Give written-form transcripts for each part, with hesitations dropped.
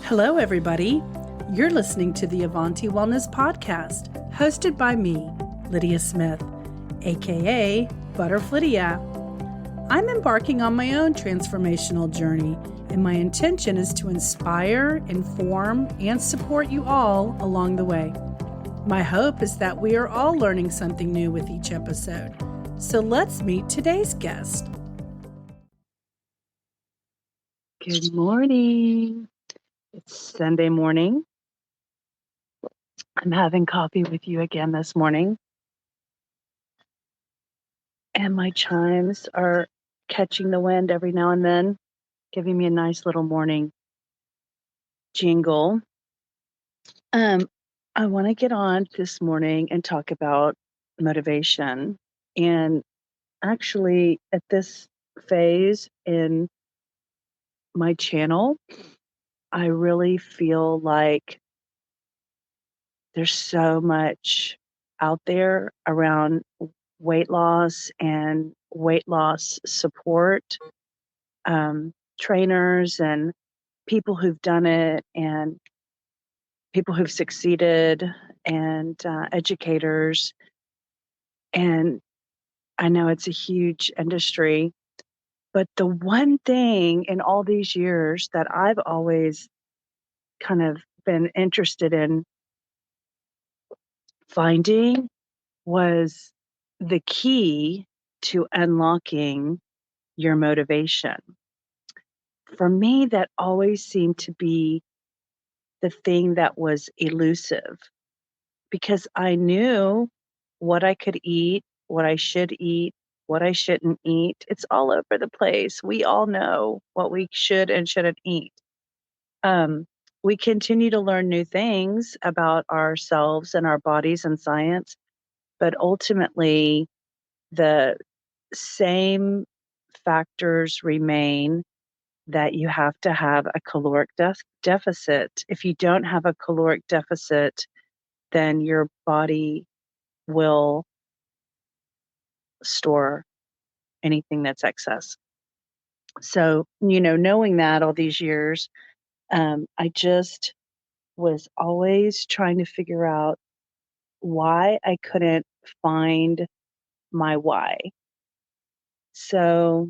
Hello, everybody. You're listening to the Avanti Wellness Podcast, hosted by me, Lydia Smith, aka Lydia. I'm embarking on my own transformational journey, and my intention is to inspire, inform, and support you all along the way. My hope is that we are all learning something new with each episode. So let's meet today's guest. Good morning. It's Sunday morning. I'm having coffee with you again this morning. And my chimes are catching the wind every now and then, giving me a nice little morning jingle. I want to get on this morning and talk about motivation. And actually, at this phase in my channel, I really feel like there's so much out there around weight loss and weight loss support, trainers and people who've done it and people who've succeeded and educators. And I know it's a huge industry, but the one thing in all these years that I've always kind of been interested in finding was the key to unlocking your motivation. For me, that always seemed to be the thing that was elusive because I knew what I could eat, what I should eat, what I shouldn't eat. It's all over the place. We all know what we should and shouldn't eat. We continue to learn new things about ourselves and our bodies and science, but ultimately, the same factors remain that you have to have a caloric deficit. If you don't have a caloric deficit, then your body will store anything that's excess. So, knowing that all these years, I just was always trying to figure out why I couldn't find my why. So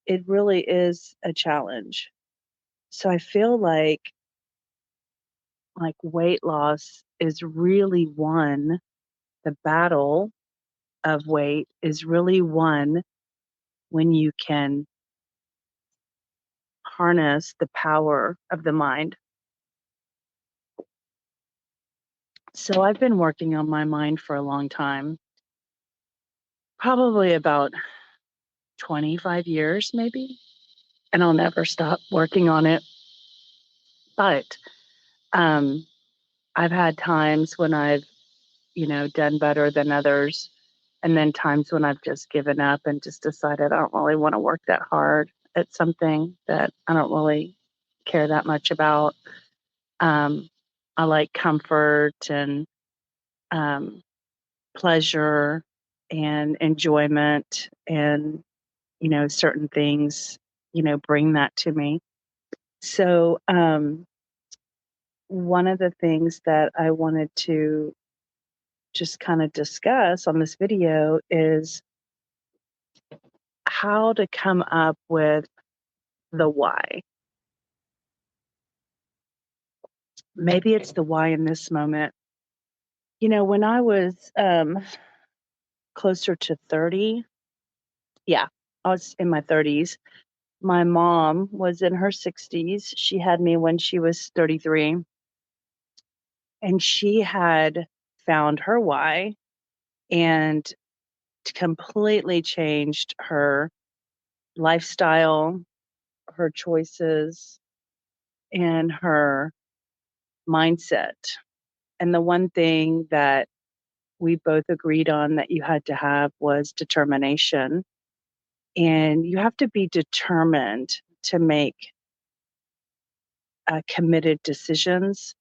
it really is a challenge. So I feel like weight loss is really won. The battle of weight is really won when you can harness the power of the mind. So I've been working on my mind for a long time, probably about 25 years maybe, and I'll never stop working on it. But I've had times when I've, done better than others, and then times when I've just given up and just decided I don't really want to work that hard at something that I don't really care that much about. I like comfort and pleasure and enjoyment, and certain things bring that to me. So one of the things that I wanted to just kind of discuss on this video is how to come up with the why. Maybe it's the why in this moment. When I was closer to 30, I was in my 30s. My mom was in her 60s. She had me when she was 33. And she had found her why and completely changed her lifestyle, her choices, and her mindset. And the one thing that we both agreed on that you had to have was determination. And you have to be determined to make committed decisions.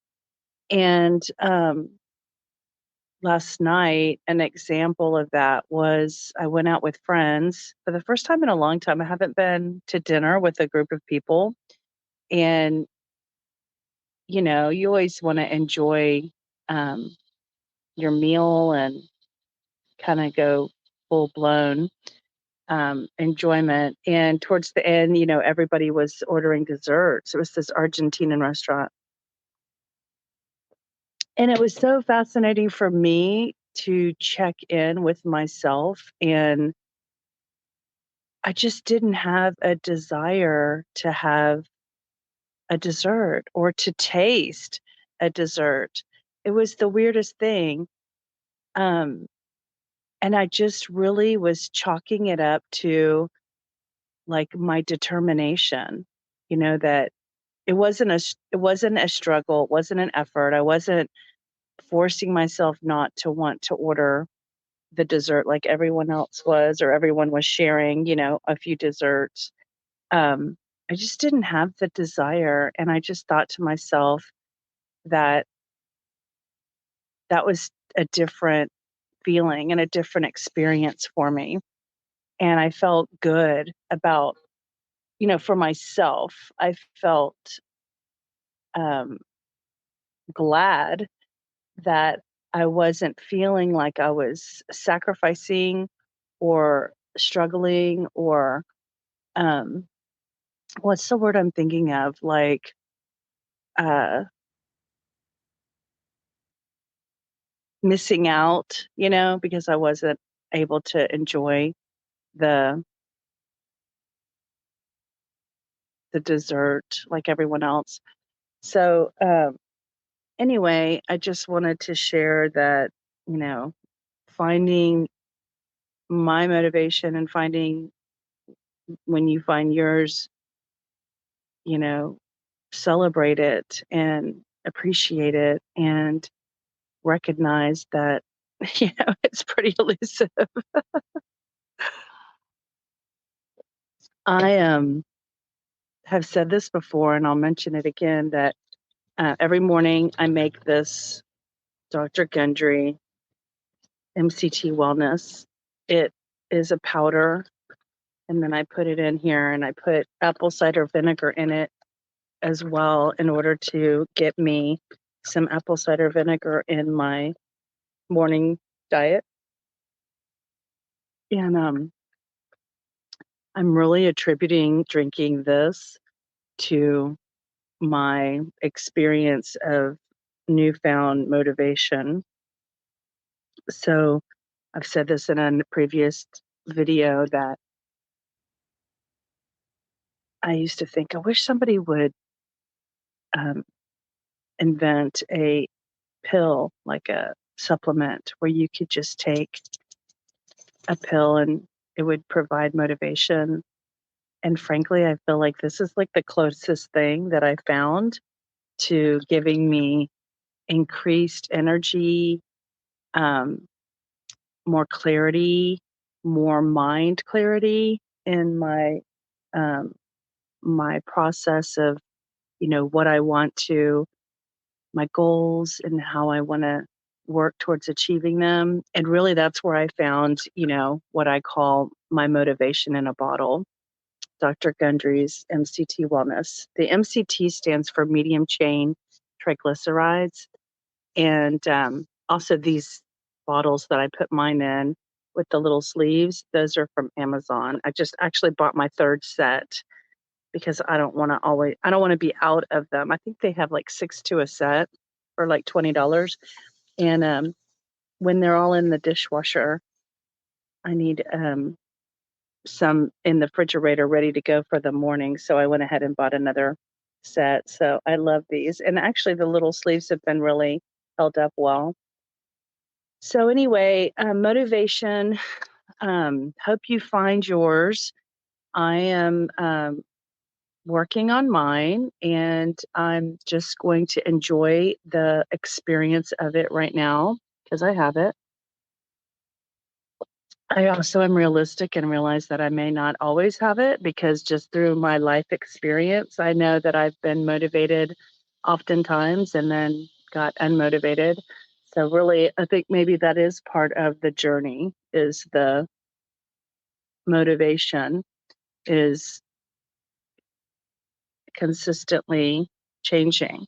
And last night, an example of that was I went out with friends for the first time in a long time. I haven't been to dinner with a group of people. And, you always want to enjoy um, your meal and kind of go full blown enjoyment. And towards the end, everybody was ordering desserts. It was this Argentinian restaurant. And it was so fascinating for me to check in with myself. And I just didn't have a desire to have a dessert or to taste a dessert. It was the weirdest thing. Um, and I just really was chalking it up to like my determination, that it wasn't a struggle, it wasn't an effort. I wasn't forcing myself not to want to order the dessert like everyone else was, or everyone was sharing, a few desserts. Um, I just didn't have the desire, and I just thought to myself that that was a different feeling and a different experience for me, and I felt good about, for myself, I felt, um, glad that I wasn't feeling like I was sacrificing or struggling or, um, what's the word I'm thinking of? Like, uh, missing out, because I wasn't able to enjoy the the dessert like everyone else. So, anyway, I just wanted to share that, you know, finding my motivation and finding when you find yours, you know, celebrate it and appreciate it and recognize that, it's pretty elusive. I have said this before and I'll mention it again that every morning I make this Dr. Gundry MCT Wellness. It is a powder, and then I put it in here and I put apple cider vinegar in it as well in order to get me some apple cider vinegar in my morning diet. And I'm really attributing drinking this to my experience of newfound motivation. So I've said this in a previous video that I used to think, I wish somebody would um, invent a pill, like a supplement, where you could just take a pill and it would provide motivation. And frankly, I feel like this is like the closest thing that I found to giving me increased energy, um, more clarity, more mind clarity in um, my process of, what I want to, my goals and how I want to work towards achieving them. And really that's where I found, what I call my motivation in a bottle. Dr. Gundry's MCT Wellness. The MCT stands for medium chain triglycerides. And also these bottles that I put mine in with the little sleeves, those are from Amazon. I just actually bought my third set because I don't want to be out of them. I think they have like 6 to a set for like $20. And when they're all in the dishwasher, I need some in the refrigerator ready to go for the morning. So I went ahead and bought another set. So I love these. And actually, the little sleeves have been really held up well. So, anyway, motivation. Hope you find yours. I am working on mine and I'm just going to enjoy the experience of it right now because I have it. I also am realistic and realize that I may not always have it because just through my life experience, I know that I've been motivated oftentimes and then got unmotivated. So really, I think maybe that is part of the journey, is the motivation is consistently changing.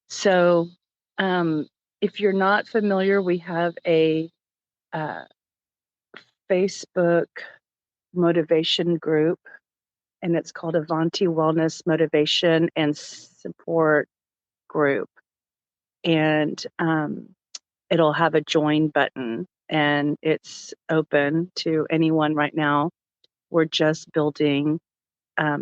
So, um, if you're not familiar, we have a uh, Facebook motivation group, and it's called Avanti Wellness Motivation and Support Group. And it'll have a join button, and it's open to anyone right now. We're just building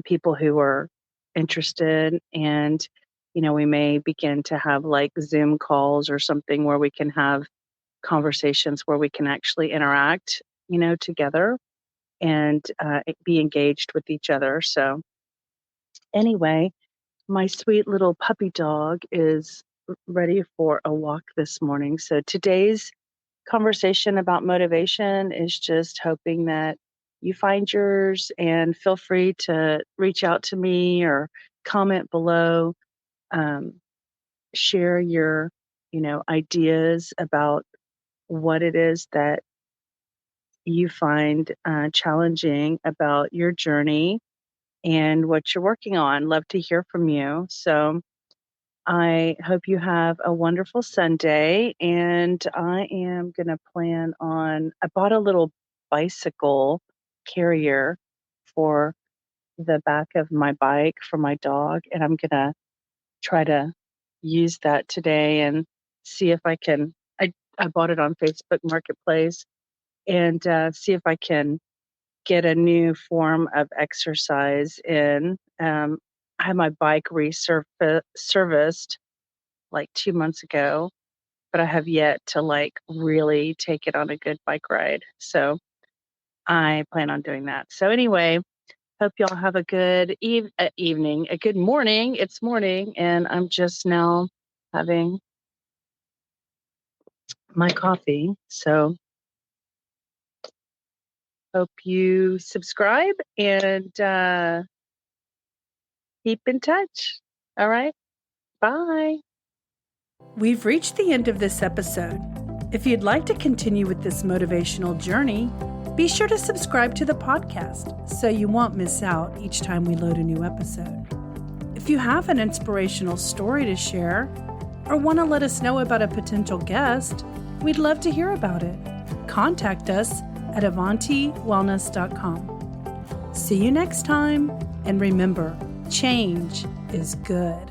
people who are interested, and we may begin to have like Zoom calls or something where we can have conversations where we can actually interact together and be engaged with each other. So anyway, my sweet little puppy dog is ready for a walk this morning. So today's conversation about motivation is just hoping that you find yours, and feel free to reach out to me or comment below. Share your ideas about what it is that you find challenging about your journey and what you're working on. Love to hear from you. So I hope you have a wonderful Sunday, and I am going to I bought a little bicycle carrier for the back of my bike for my dog, and I'm going to try to use that today and see if I can. I bought it on Facebook Marketplace, and see if I can get a new form of exercise in. I had my bike serviced like 2 months ago, but I have yet to like really take it on a good bike ride. So I plan on doing that. So anyway, hope y'all have a good evening, a good morning. It's morning, and I'm just now having my coffee. So hope you subscribe and keep in touch. All right. Bye. We've reached the end of this episode. If you'd like to continue with this motivational journey, be sure to subscribe to the podcast so you won't miss out each time we load a new episode. If you have an inspirational story to share or want to let us know about a potential guest, we'd love to hear about it. Contact us at avantiwellness.com. See you next time, and remember, change is good.